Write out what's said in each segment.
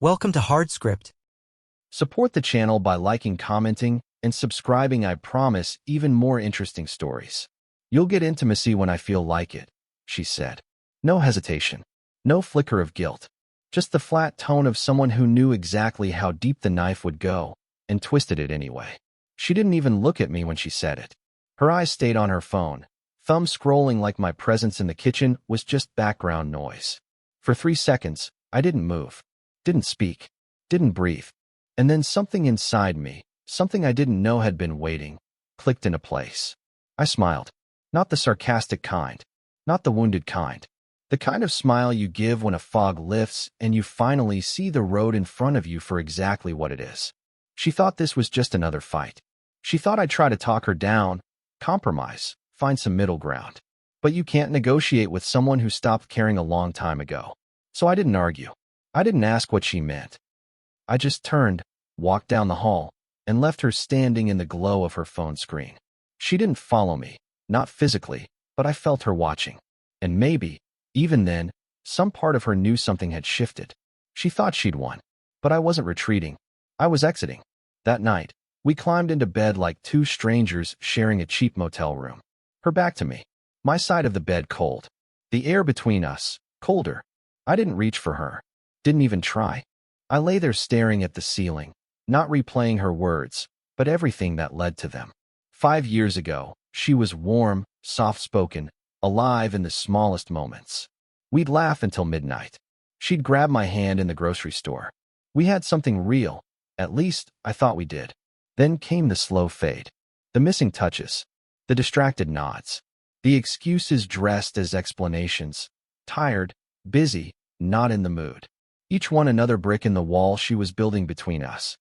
Welcome to Hardscript. Support the channel by liking, commenting, and subscribing. I promise even more interesting stories. You'll get intimacy when I feel like it, she said. No hesitation. No flicker of guilt. Just the flat tone of someone who knew exactly how deep the knife would go and twisted it anyway. She didn't even look at me when she said it. Her eyes stayed on her phone, thumb scrolling like my presence in the kitchen was just background noise. For 3 seconds, I didn't move, didn't speak, didn't breathe. And then something inside me, something I didn't know had been waiting, clicked into place. I smiled. Not the sarcastic kind, not the wounded kind. The kind of smile you give when a fog lifts and you finally see the road in front of you for exactly what it is. She thought this was just another fight. She thought I'd try to talk her down, compromise, find some middle ground. But you can't negotiate with someone who stopped caring a long time ago. So I didn't argue. I didn't ask what she meant. I just turned, walked down the hall, and left her standing in the glow of her phone screen. She didn't follow me, not physically, but I felt her watching. And maybe, even then, some part of her knew something had shifted. She thought she'd won. But I wasn't retreating. I was exiting. That night, we climbed into bed like two strangers sharing a cheap motel room. Her back to me. My side of the bed cold. The air between us, colder. I didn't reach for her. Didn't even try. I lay there staring at the ceiling, not replaying her words, but everything that led to them. 5 years ago, she was warm, soft-spoken, alive in the smallest moments. We'd laugh until midnight. She'd grab my hand in the grocery store. We had something real. At least, I thought we did. Then came the slow fade. The missing touches. The distracted nods. The excuses dressed as explanations. Tired, busy, not in the mood. Each one another brick in the wall she was building between us.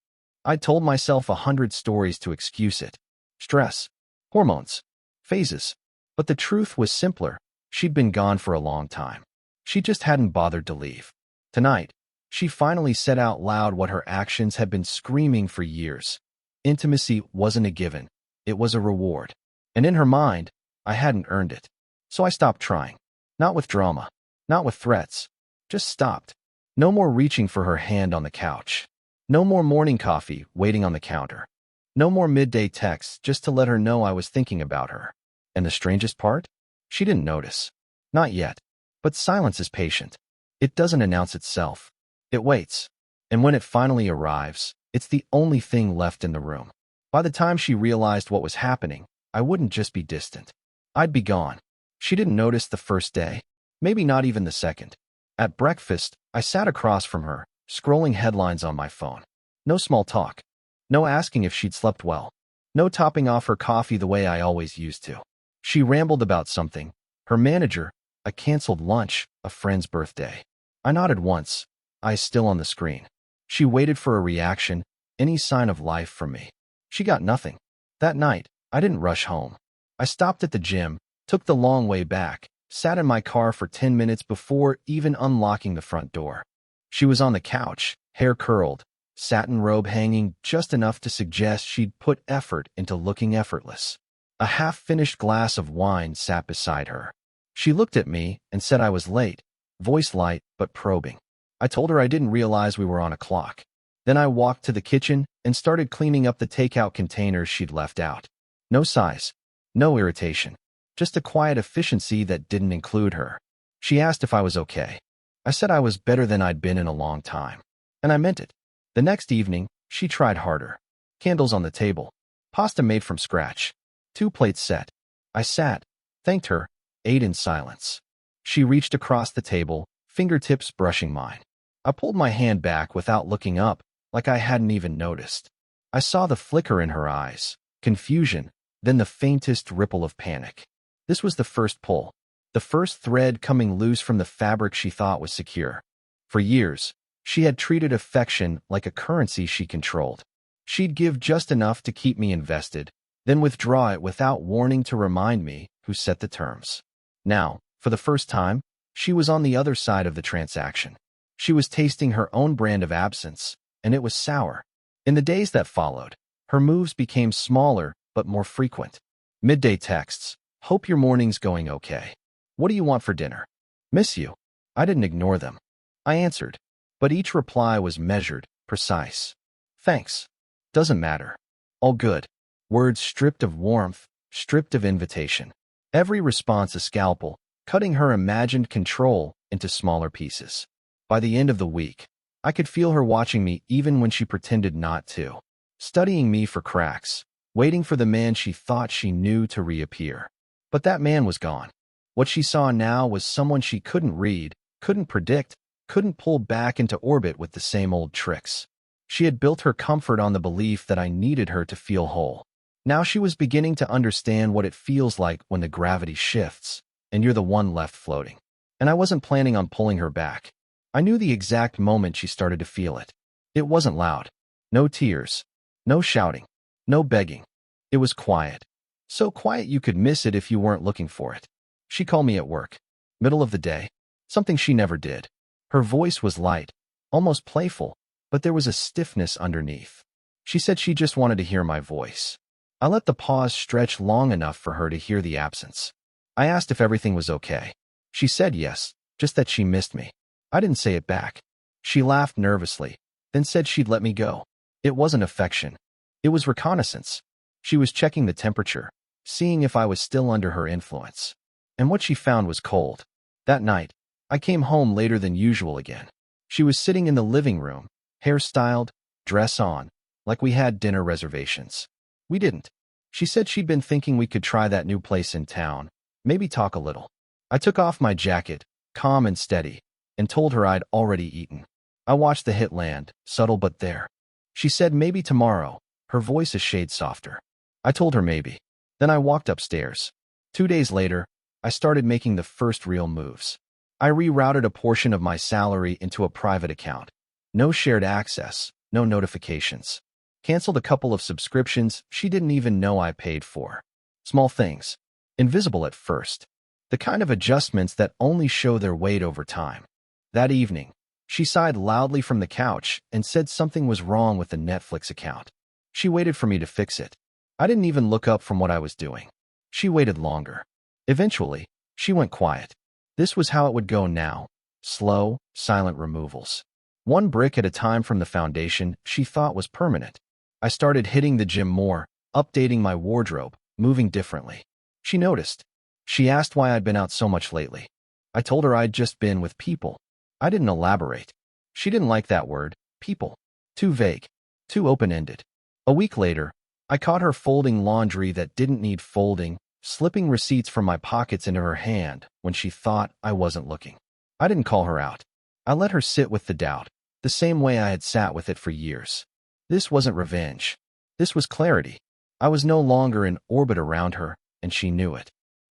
I told myself 100 stories to excuse it. Stress. Hormones. Phases. But the truth was simpler. She'd been gone for a long time. She just hadn't bothered to leave. Tonight, she finally said out loud what her actions had been screaming for years. Intimacy wasn't a given. It was a reward. And in her mind, I hadn't earned it. So I stopped trying. Not with drama. Not with threats. Just stopped. No more reaching for her hand on the couch. No more morning coffee waiting on the counter. No more midday texts just to let her know I was thinking about her. And the strangest part? She didn't notice. Not yet. But silence is patient. It doesn't announce itself. It waits. And when it finally arrives, it's the only thing left in the room. By the time she realized what was happening, I wouldn't just be distant. I'd be gone. She didn't notice the first day. Maybe not even the second. At breakfast, I sat across from her, scrolling headlines on my phone. No small talk. No asking if she'd slept well. No topping off her coffee the way I always used to. She rambled about something. Her manager, a canceled lunch, a friend's birthday. I nodded once, eyes still on the screen. She waited for a reaction, any sign of life from me. She got nothing. That night, I didn't rush home. I stopped at the gym, took the long way back, sat in my car for 10 minutes before even unlocking the front door. She was on the couch, hair curled, satin robe hanging just enough to suggest she'd put effort into looking effortless. A half-finished glass of wine sat beside her. She looked at me and said I was late, voice light but probing. I told her I didn't realize we were on a clock. Then I walked to the kitchen and started cleaning up the takeout containers she'd left out. No sighs, no irritation. Just a quiet efficiency that didn't include her. She asked if I was okay. I said I was better than I'd been in a long time. And I meant it. The next evening, she tried harder. Candles on the table. Pasta made from scratch. 2 plates set. I sat, thanked her, ate in silence. She reached across the table, fingertips brushing mine. I pulled my hand back without looking up, like I hadn't even noticed. I saw the flicker in her eyes, confusion, then the faintest ripple of panic. This was the first pull, the first thread coming loose from the fabric she thought was secure. For years, she had treated affection like a currency she controlled. She'd give just enough to keep me invested, then withdraw it without warning to remind me who set the terms. Now, for the first time, she was on the other side of the transaction. She was tasting her own brand of absence, and it was sour. In the days that followed, her moves became smaller but more frequent. Midday texts. Hope your morning's going okay. What do you want for dinner? Miss you. I didn't ignore them. I answered. But each reply was measured, precise. Thanks. Doesn't matter. All good. Words stripped of warmth, stripped of invitation. Every response a scalpel, cutting her imagined control into smaller pieces. By the end of the week, I could feel her watching me even when she pretended not to, studying me for cracks, waiting for the man she thought she knew to reappear. But that man was gone. What she saw now was someone she couldn't read, couldn't predict, couldn't pull back into orbit with the same old tricks. She had built her comfort on the belief that I needed her to feel whole. Now she was beginning to understand what it feels like when the gravity shifts, and you're the one left floating. And I wasn't planning on pulling her back. I knew the exact moment she started to feel it. It wasn't loud. No tears. No shouting. No begging. It was quiet. So quiet you could miss it if you weren't looking for it. She called me at work. Middle of the day. Something she never did. Her voice was light, almost playful, but there was a stiffness underneath. She said she just wanted to hear my voice. I let the pause stretch long enough for her to hear the absence. I asked if everything was okay. She said yes, just that she missed me. I didn't say it back. She laughed nervously, then said she'd let me go. It wasn't affection. It was reconnaissance. She was checking the temperature, seeing if I was still under her influence. And what she found was cold. That night, I came home later than usual again. She was sitting in the living room, hair styled, dress on, like we had dinner reservations. We didn't. She said she'd been thinking we could try that new place in town, maybe talk a little. I took off my jacket, calm and steady, and told her I'd already eaten. I watched the hit land, subtle but there. She said maybe tomorrow, her voice a shade softer. I told her maybe. Then I walked upstairs. 2 days later, I started making the first real moves. I rerouted a portion of my salary into a private account. No shared access, no notifications. Canceled a couple of subscriptions she didn't even know I paid for. Small things. Invisible at first. The kind of adjustments that only show their weight over time. That evening, she sighed loudly from the couch and said something was wrong with the Netflix account. She waited for me to fix it. I didn't even look up from what I was doing. She waited longer. Eventually, she went quiet. This was how it would go now. Slow, silent removals. One brick at a time from the foundation she thought was permanent. I started hitting the gym more, updating my wardrobe, moving differently. She noticed. She asked why I'd been out so much lately. I told her I'd just been with people. I didn't elaborate. She didn't like that word, people. Too vague. Too open-ended. A week later, I caught her folding laundry that didn't need folding, slipping receipts from my pockets into her hand when she thought I wasn't looking. I didn't call her out. I let her sit with the doubt, the same way I had sat with it for years. This wasn't revenge. This was clarity. I was no longer in orbit around her, and she knew it.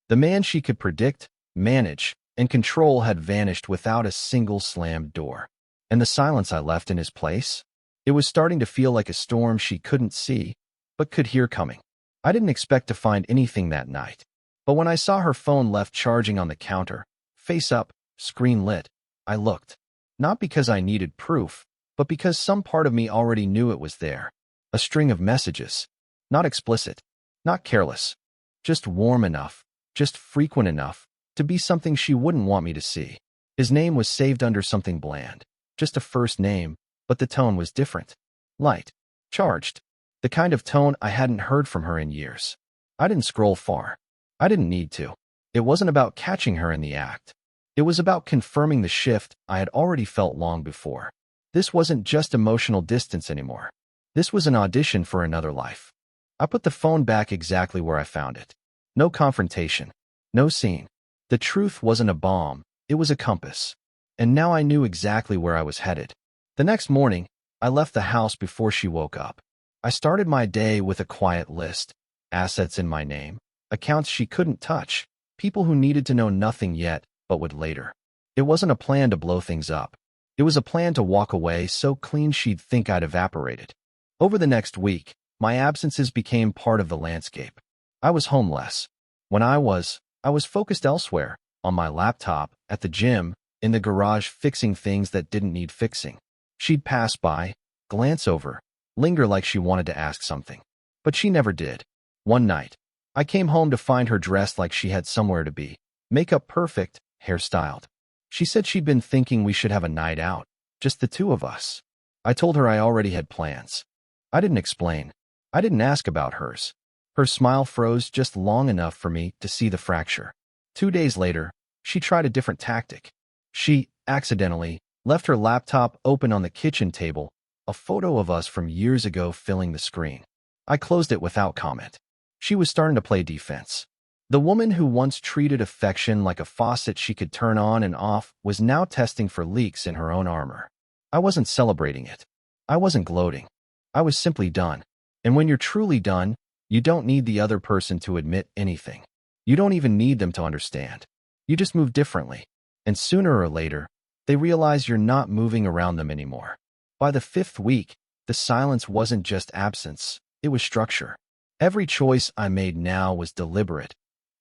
The man she could predict, manage, and control had vanished without a single slammed door. And the silence I left in his place? It was starting to feel like a storm she couldn't see, but could hear coming. I didn't expect to find anything that night. But when I saw her phone left charging on the counter, face up, screen lit, I looked. Not because I needed proof, but because some part of me already knew it was there. A string of messages. Not explicit. Not careless. Just warm enough. Just frequent enough to be something she wouldn't want me to see. His name was saved under something bland. Just a first name, but the tone was different. Light. Charged. The kind of tone I hadn't heard from her in years. I didn't scroll far. I didn't need to. It wasn't about catching her in the act. It was about confirming the shift I had already felt long before. This wasn't just emotional distance anymore. This was an audition for another life. I put the phone back exactly where I found it. No confrontation. No scene. The truth wasn't a bomb. It was a compass. And now I knew exactly where I was headed. The next morning, I left the house before she woke up. I started my day with a quiet list. Assets in my name. Accounts she couldn't touch. People who needed to know nothing yet, but would later. It wasn't a plan to blow things up. It was a plan to walk away so clean she'd think I'd evaporated. Over the next week, my absences became part of the landscape. I was home less. When I was focused elsewhere, on my laptop, at the gym, in the garage fixing things that didn't need fixing. She'd pass by, glance over, linger like she wanted to ask something. But she never did. One night, I came home to find her dressed like she had somewhere to be. Makeup perfect, hair styled. She said she'd been thinking we should have a night out. Just the two of us. I told her I already had plans. I didn't explain. I didn't ask about hers. Her smile froze just long enough for me to see the fracture. 2 days later, she tried a different tactic. She, accidentally, left her laptop open on the kitchen table, a photo of us from years ago filling the screen. I closed it without comment. She was starting to play defense. The woman who once treated affection like a faucet she could turn on and off was now testing for leaks in her own armor. I wasn't celebrating it. I wasn't gloating. I was simply done. And when you're truly done, you don't need the other person to admit anything. You don't even need them to understand. You just move differently. And sooner or later, they realize you're not moving around them anymore. By the 5th week, the silence wasn't just absence, it was structure. Every choice I made now was deliberate,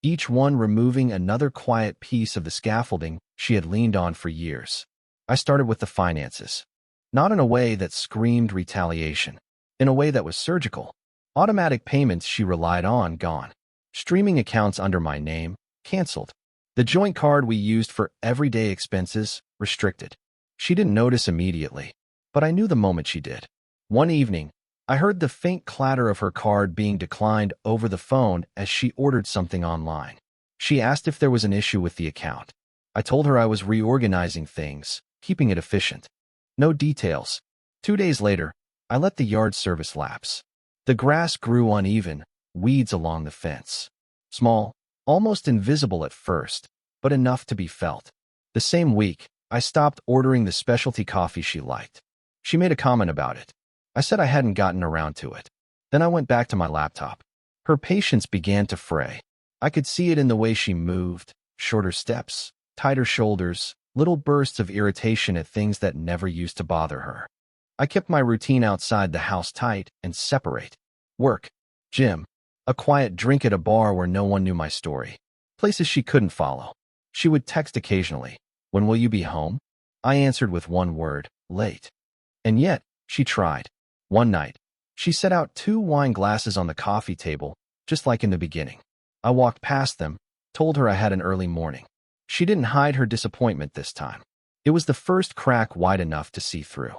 each one removing another quiet piece of the scaffolding she had leaned on for years. I started with the finances. Not in a way that screamed retaliation. In a way that was surgical. Automatic payments she relied on, gone. Streaming accounts under my name, canceled. The joint card we used for everyday expenses, restricted. She didn't notice immediately, but I knew the moment she did. One evening, I heard the faint clatter of her card being declined over the phone as she ordered something online. She asked if there was an issue with the account. I told her I was reorganizing things, keeping it efficient. No details. 2 days later, I let the yard service lapse. The grass grew uneven, weeds along the fence. Small, almost invisible at first, but enough to be felt. The same week, I stopped ordering the specialty coffee she liked. She made a comment about it. I said I hadn't gotten around to it. Then I went back to my laptop. Her patience began to fray. I could see it in the way she moved, shorter steps, tighter shoulders, little bursts of irritation at things that never used to bother her. I kept my routine outside the house tight and separate. Work, gym, a quiet drink at a bar where no one knew my story. Places she couldn't follow. She would text occasionally. When will you be home? I answered with one word, late. And yet, she tried. One night, she set out 2 wine glasses on the coffee table, just like in the beginning. I walked past them, told her I had an early morning. She didn't hide her disappointment this time. It was the first crack wide enough to see through.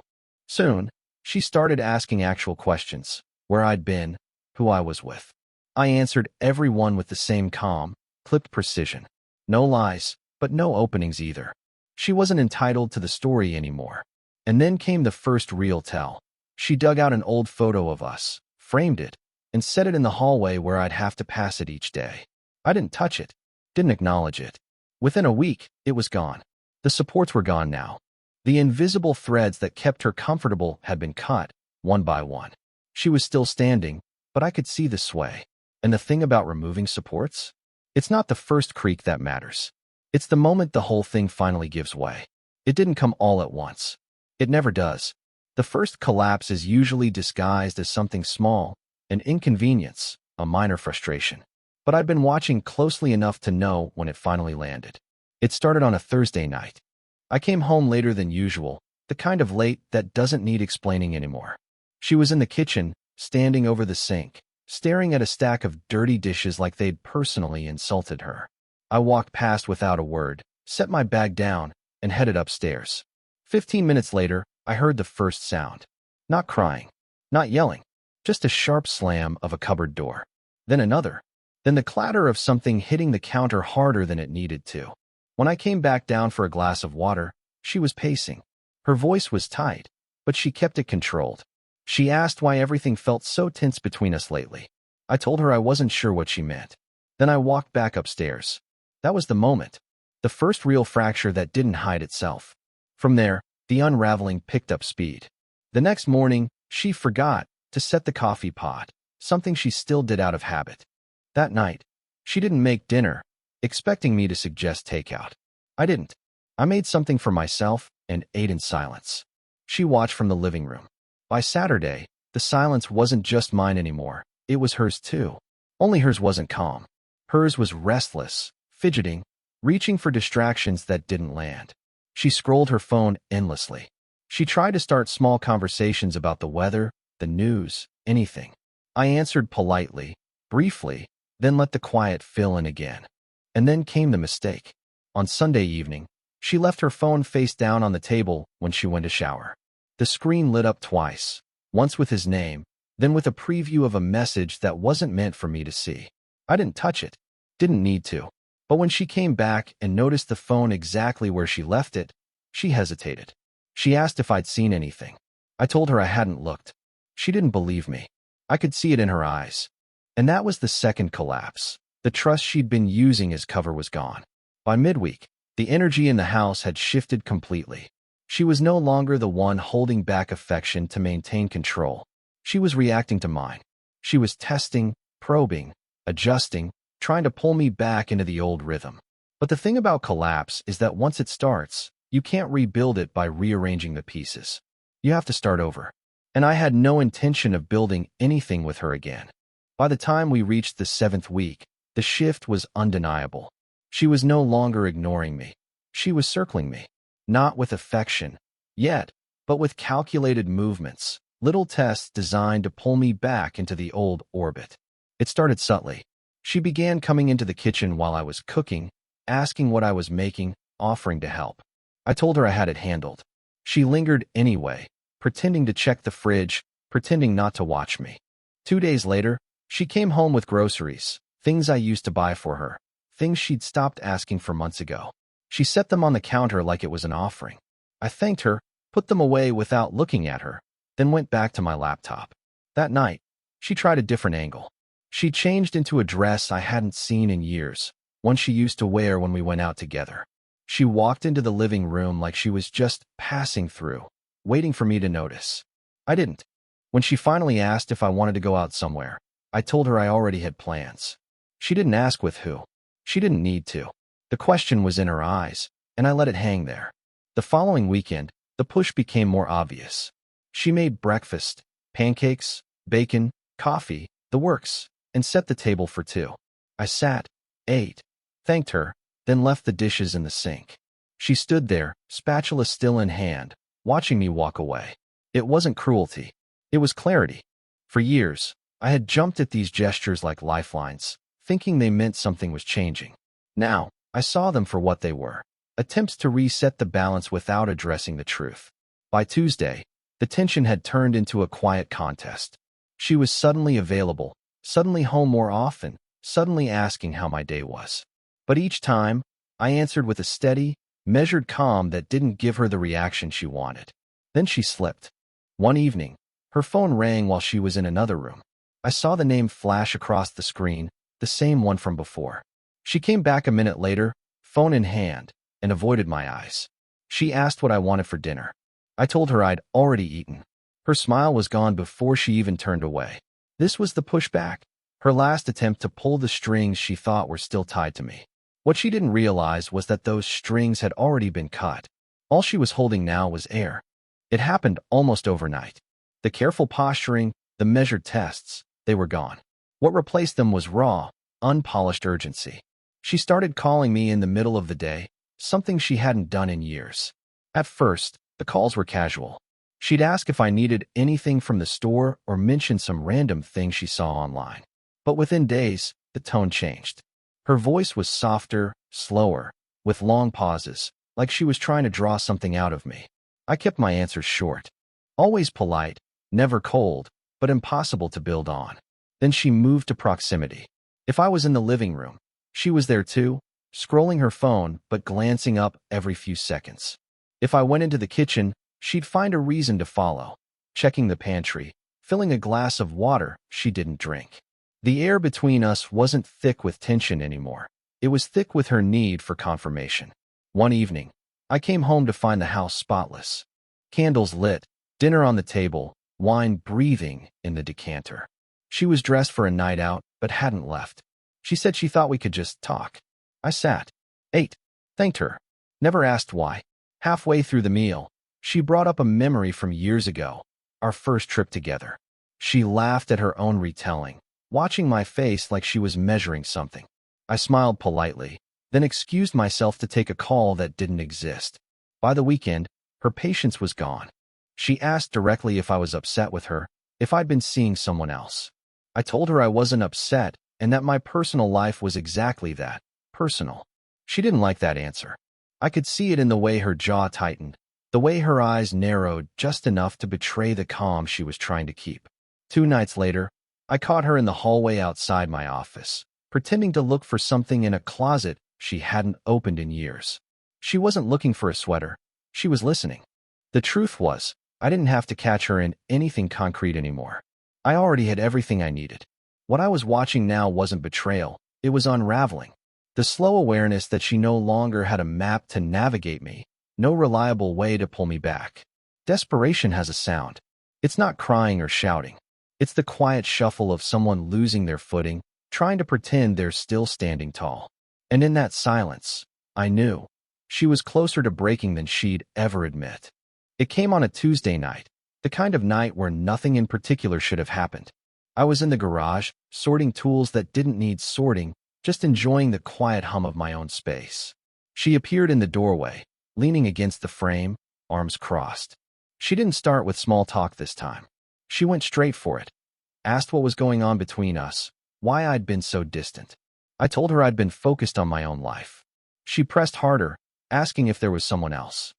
Soon, she started asking actual questions, where I'd been, who I was with. I answered every one with the same calm, clipped precision. No lies, but no openings either. She wasn't entitled to the story anymore. And then came the first real tell. She dug out an old photo of us, framed it, and set it in the hallway where I'd have to pass it each day. I didn't touch it, didn't acknowledge it. Within a week, it was gone. The supports were gone now. The invisible threads that kept her comfortable had been cut, one by one. She was still standing, but I could see the sway. And the thing about removing supports? It's not the first creak that matters. It's the moment the whole thing finally gives way. It didn't come all at once. It never does. The first collapse is usually disguised as something small, an inconvenience, a minor frustration. But I'd been watching closely enough to know when it finally landed. It started on a Thursday night. I came home later than usual, the kind of late that doesn't need explaining anymore. She was in the kitchen, standing over the sink, staring at a stack of dirty dishes like they'd personally insulted her. I walked past without a word, set my bag down, and headed upstairs. 15 minutes later, I heard the first sound. Not crying, not yelling, just a sharp slam of a cupboard door. Then another. Then the clatter of something hitting the counter harder than it needed to. When I came back down for a glass of water, she was pacing. Her voice was tight, but she kept it controlled. She asked why everything felt so tense between us lately. I told her I wasn't sure what she meant. Then I walked back upstairs. That was the moment. The first real fracture that didn't hide itself. From there, the unraveling picked up speed. The next morning, she forgot to set the coffee pot, something she still did out of habit. That night, she didn't make dinner, expecting me to suggest takeout. I didn't. I made something for myself and ate in silence. She watched from the living room. By Saturday, the silence wasn't just mine anymore. It was hers too. Only hers wasn't calm. Hers was restless, fidgeting, reaching for distractions that didn't land. She scrolled her phone endlessly. She tried to start small conversations about the weather, the news, anything. I answered politely, briefly, then let the quiet fill in again. And then came the mistake. On Sunday evening, She left her phone face down on the table when she went to shower. The screen lit up twice, once with his name, then with a preview of a message that wasn't meant for me to see. I didn't touch it, didn't need to. But when she came back and noticed the phone exactly where she left it, she hesitated. She asked if I'd seen anything. I told her I hadn't looked. She didn't believe me. I could see it in her eyes. And that was the second collapse. The trust she'd been using as cover was gone. By midweek, the energy in the house had shifted completely. She was no longer the one holding back affection to maintain control. She was reacting to mine. She was testing, probing, adjusting, trying to pull me back into the old rhythm. But the thing about collapse is that once it starts, you can't rebuild it by rearranging the pieces. You have to start over. And I had no intention of building anything with her again. By the time we reached the 7th week, the shift was undeniable. She was no longer ignoring me. She was circling me. Not with affection, yet, but with calculated movements, little tests designed to pull me back into the old orbit. It started subtly. She began coming into the kitchen while I was cooking, asking what I was making, offering to help. I told her I had it handled. She lingered anyway, pretending to check the fridge, pretending not to watch me. 2 days later, she came home with groceries, things I used to buy for her, things she'd stopped asking for months ago. She set them on the counter like it was an offering. I thanked her, put them away without looking at her, then went back to my laptop. That night, she tried a different angle. She changed into a dress I hadn't seen in years, one she used to wear when we went out together. She walked into the living room like she was just passing through, waiting for me to notice. I didn't. When she finally asked if I wanted to go out somewhere, I told her I already had plans. She didn't ask with who. She didn't need to. The question was in her eyes, and I let it hang there. The following weekend, the push became more obvious. She made breakfast, pancakes, bacon, coffee, the works, and set the table for two. I sat, ate, thanked her, then left the dishes in the sink. She stood there, spatula still in hand, watching me walk away. It wasn't cruelty. It was clarity. For years, I had jumped at these gestures like lifelines, thinking they meant something was changing. Now, I saw them for what they were, attempts to reset the balance without addressing the truth. By Tuesday, the tension had turned into a quiet contest. She was suddenly available, suddenly home more often, suddenly asking how my day was. But each time, I answered with a steady, measured calm that didn't give her the reaction she wanted. Then she slipped. One evening, her phone rang while she was in another room. I saw the name flash across the screen, the same one from before. She came back a minute later, phone in hand, and avoided my eyes. She asked what I wanted for dinner. I told her I'd already eaten. Her smile was gone before she even turned away. This was the pushback, her last attempt to pull the strings she thought were still tied to me. What she didn't realize was that those strings had already been cut. All she was holding now was air. It happened almost overnight. The careful posturing, the measured tests, they were gone. What replaced them was raw, unpolished urgency. She started calling me in the middle of the day, something she hadn't done in years. At first, the calls were casual. She'd ask if I needed anything from the store or mention some random thing she saw online. But within days, the tone changed. Her voice was softer, slower, with long pauses, like she was trying to draw something out of me. I kept my answers short. Always polite, never cold, but impossible to build on. Then she moved to proximity. If I was in the living room, she was there too, scrolling her phone but glancing up every few seconds. If I went into the kitchen, she'd find a reason to follow, checking the pantry, filling a glass of water she didn't drink. The air between us wasn't thick with tension anymore. It was thick with her need for confirmation. One evening, I came home to find the house spotless. Candles lit, dinner on the table, wine breathing in the decanter. She was dressed for a night out, but hadn't left. She said she thought we could just talk. I sat, ate, thanked her, never asked why. Halfway through the meal, she brought up a memory from years ago, our first trip together. She laughed at her own retelling, watching my face like she was measuring something. I smiled politely, then excused myself to take a call that didn't exist. By the weekend, her patience was gone. She asked directly if I was upset with her, if I'd been seeing someone else. I told her I wasn't upset and that my personal life was exactly that, personal. She didn't like that answer. I could see it in the way her jaw tightened, the way her eyes narrowed just enough to betray the calm she was trying to keep. 2 nights later, I caught her in the hallway outside my office, pretending to look for something in a closet she hadn't opened in years. She wasn't looking for a sweater. She was listening. The truth was, I didn't have to catch her in anything concrete anymore. I already had everything I needed. What I was watching now wasn't betrayal, it was unraveling. The slow awareness that she no longer had a map to navigate me, no reliable way to pull me back. Desperation has a sound. It's not crying or shouting. It's the quiet shuffle of someone losing their footing, trying to pretend they're still standing tall. And in that silence, I knew she was closer to breaking than she'd ever admit. It came on a Tuesday night, the kind of night where nothing in particular should have happened. I was in the garage, sorting tools that didn't need sorting, just enjoying the quiet hum of my own space. She appeared in the doorway, leaning against the frame, arms crossed. She didn't start with small talk this time. She went straight for it. Asked what was going on between us, why I'd been so distant. I told her I'd been focused on my own life. She pressed harder, asking if there was someone else.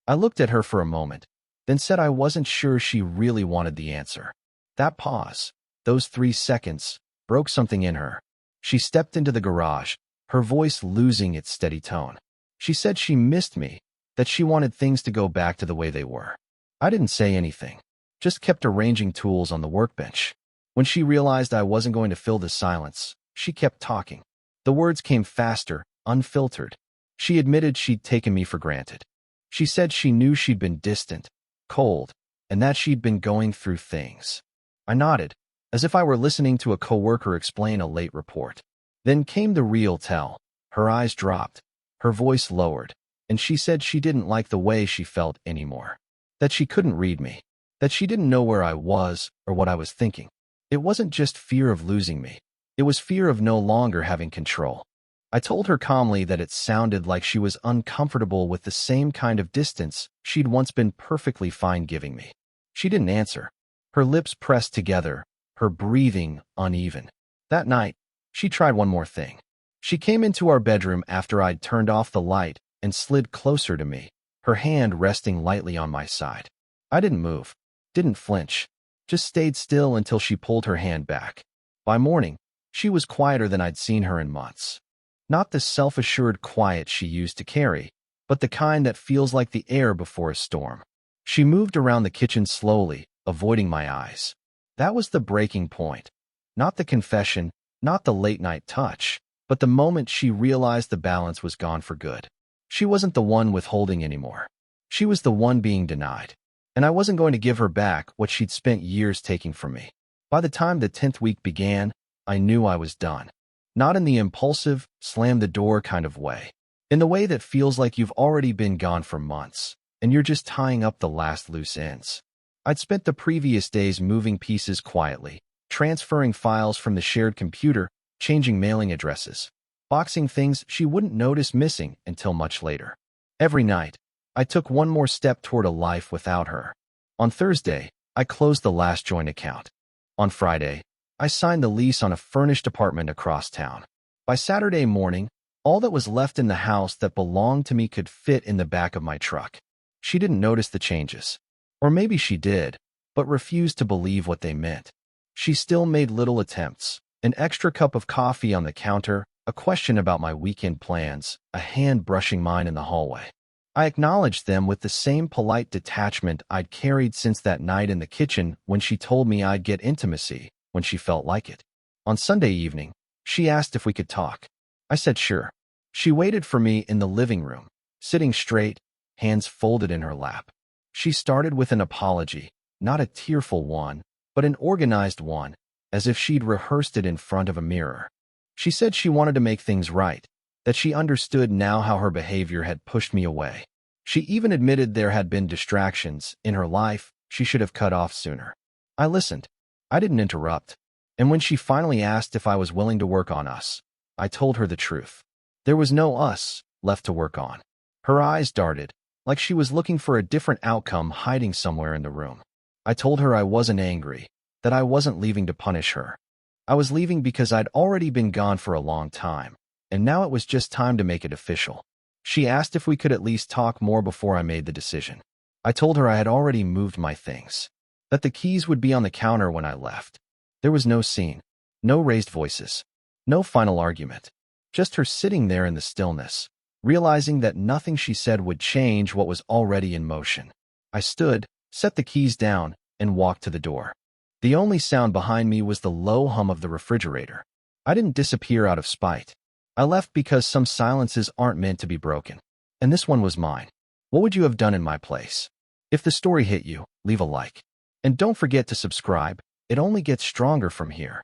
I looked at her for a moment, then said I wasn't sure she really wanted the answer. That pause, those 3 seconds, broke something in her. She stepped into the garage, her voice losing its steady tone. She said she missed me, that she wanted things to go back to the way they were. I didn't say anything, just kept arranging tools on the workbench. When she realized I wasn't going to fill the silence, she kept talking. The words came faster, unfiltered. She admitted she'd taken me for granted. She said she knew she'd been distant, cold, and that she'd been going through things. I nodded, as if I were listening to a coworker explain a late report. Then came the real tell. Her eyes dropped, her voice lowered, and she said she didn't like the way she felt anymore. That she couldn't read me, that she didn't know where I was or what I was thinking. It wasn't just fear of losing me. It was fear of no longer having control. I told her calmly that it sounded like she was uncomfortable with the same kind of distance she'd once been perfectly fine giving me. She didn't answer. Her lips pressed together, her breathing uneven. That night, she tried one more thing. She came into our bedroom after I'd turned off the light and slid closer to me, her hand resting lightly on my side. I didn't move, didn't flinch, just stayed still until she pulled her hand back. By morning, she was quieter than I'd seen her in months. Not the self-assured quiet she used to carry, but the kind that feels like the air before a storm. She moved around the kitchen slowly, avoiding my eyes. That was the breaking point. Not the confession, not the late-night touch, but the moment she realized the balance was gone for good. She wasn't the one withholding anymore. She was the one being denied. And I wasn't going to give her back what she'd spent years taking from me. By the time the 10th week began, I knew I was done. Not in the impulsive, slam-the-door kind of way. In the way that feels like you've already been gone for months, and you're just tying up the last loose ends. I'd spent the previous days moving pieces quietly, transferring files from the shared computer, changing mailing addresses, boxing things she wouldn't notice missing until much later. Every night, I took one more step toward a life without her. On Thursday, I closed the last joint account. On Friday, I signed the lease on a furnished apartment across town. By Saturday morning, all that was left in the house that belonged to me could fit in the back of my truck. She didn't notice the changes. Or maybe she did, but refused to believe what they meant. She still made little attempts. An extra cup of coffee on the counter, a question about my weekend plans, a hand brushing mine in the hallway. I acknowledged them with the same polite detachment I'd carried since that night in the kitchen when she told me I'd get intimacy when she felt like it. On Sunday evening, she asked if we could talk. I said sure. She waited for me in the living room, sitting straight, hands folded in her lap. She started with an apology, not a tearful one, but an organized one, as if she'd rehearsed it in front of a mirror. She said she wanted to make things right, that she understood now how her behavior had pushed me away. She even admitted there had been distractions in her life she should have cut off sooner. I listened. I didn't interrupt. And when she finally asked if I was willing to work on us, I told her the truth. There was no us left to work on. Her eyes darted, like she was looking for a different outcome hiding somewhere in the room. I told her I wasn't angry, that I wasn't leaving to punish her. I was leaving because I'd already been gone for a long time, and now it was just time to make it official. She asked if we could at least talk more before I made the decision. I told her I had already moved my things, that the keys would be on the counter when I left. There was no scene, no raised voices, no final argument, just her sitting there in the stillness, realizing that nothing she said would change what was already in motion. I stood, set the keys down, and walked to the door. The only sound behind me was the low hum of the refrigerator. I didn't disappear out of spite. I left because some silences aren't meant to be broken. And this one was mine. What would you have done in my place? If the story hit you, leave a like. And don't forget to subscribe. It only gets stronger from here.